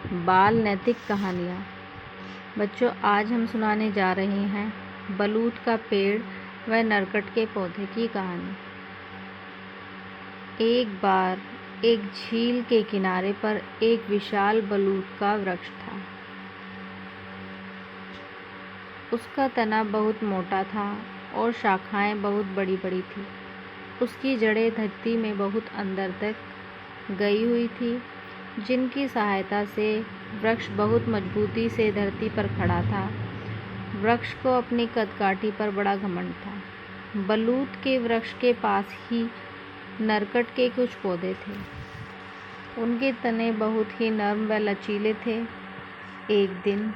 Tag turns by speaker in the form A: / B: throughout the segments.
A: बाल नैतिक कहानियाँ। बच्चों, आज हम सुनाने जा रहे हैं बलूत का पेड़ व नरकट के पौधे की कहानी। एक बार एक झील के किनारे पर एक विशाल बलूत का वृक्ष था। उसका तना बहुत मोटा था और शाखाएं बहुत बड़ी बड़ी थी। उसकी जड़ें धरती में बहुत अंदर तक गई हुई थी, जिनकी सहायता से वृक्ष बहुत मजबूती से धरती पर खड़ा था। वृक्ष को अपनी कदकाठी पर बड़ा घमंड था। बलूत के वृक्ष के पास ही नरकट के कुछ पौधे थे। उनके तने बहुत ही नर्म व लचीले थे। एक दिन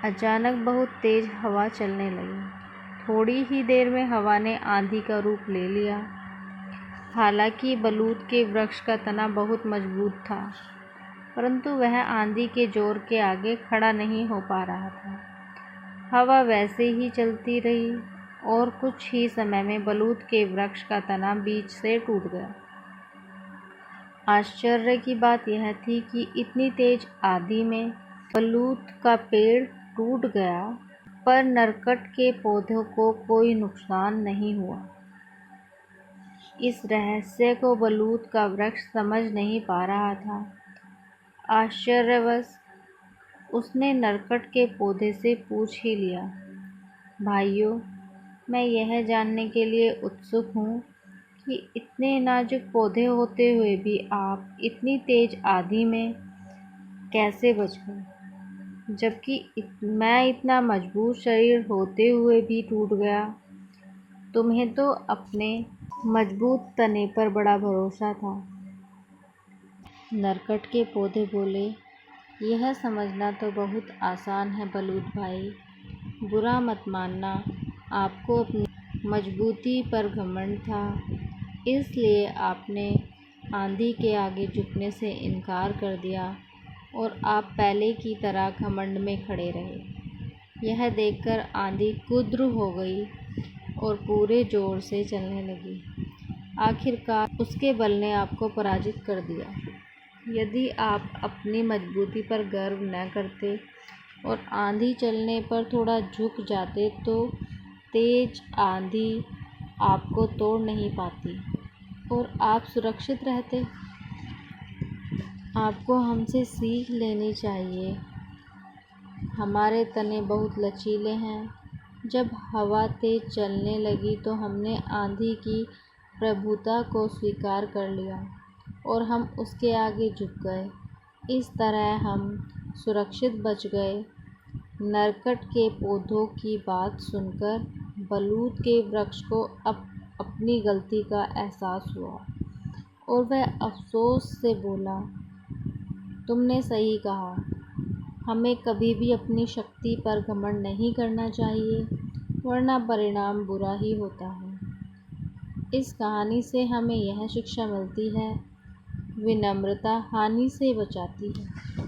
A: अचानक बहुत तेज हवा चलने लगी। थोड़ी ही देर में हवा ने आंधी का रूप ले लिया। हालांकि बलूत के वृक्ष का तना बहुत मजबूत था, परंतु वह आंधी के जोर के आगे खड़ा नहीं हो पा रहा था। हवा वैसे ही चलती रही और कुछ ही समय में बलूत के वृक्ष का तना बीच से टूट गया। आश्चर्य की बात यह थी कि इतनी तेज आंधी में बलूत का पेड़ टूट गया, पर नरकट के पौधों को कोई नुकसान नहीं हुआ। इस रहस्य को बलूत का वृक्ष समझ नहीं पा रहा था। आश्चर्यवश उसने नरकट के पौधे से पूछ ही लिया, भाइयों, मैं यह जानने के लिए उत्सुक हूँ कि इतने नाजुक पौधे होते हुए भी आप इतनी तेज आंधी में कैसे बच गए, जबकि मैं इतना मजबूत शरीर होते हुए भी टूट गया। तुम्हें तो अपने मजबूत तने पर बड़ा भरोसा था। नरकट के पौधे बोले, यह समझना तो बहुत आसान है बलूत भाई। बुरा मत मानना, आपको अपनी मजबूती पर घमंड था, इसलिए आपने आंधी के आगे झुकने से इनकार कर दिया और आप पहले की तरह घमंड में खड़े रहे। यह देखकर आंधी कुद्र हो गई और पूरे जोर से चलने लगी। आखिरकार उसके बल ने आपको पराजित कर दिया। यदि आप अपनी मजबूती पर गर्व न करते और आंधी चलने पर थोड़ा झुक जाते तो तेज आंधी आपको तोड़ नहीं पाती और आप सुरक्षित रहते। आपको हमसे सीख लेनी चाहिए। हमारे तने बहुत लचीले हैं। जब हवा तेज चलने लगी तो हमने आंधी की प्रभुता को स्वीकार कर लिया और हम उसके आगे झुक गए। इस तरह हम सुरक्षित बच गए। नरकट के पौधों की बात सुनकर बलूत के वृक्ष को अब अपनी गलती का एहसास हुआ और वह अफसोस से बोला, तुमने सही कहा, हमें कभी भी अपनी शक्ति पर घमंड नहीं करना चाहिए, वरना परिणाम बुरा ही होता है। इस कहानी से हमें यह शिक्षा मिलती है, विनम्रता हानि से बचाती है।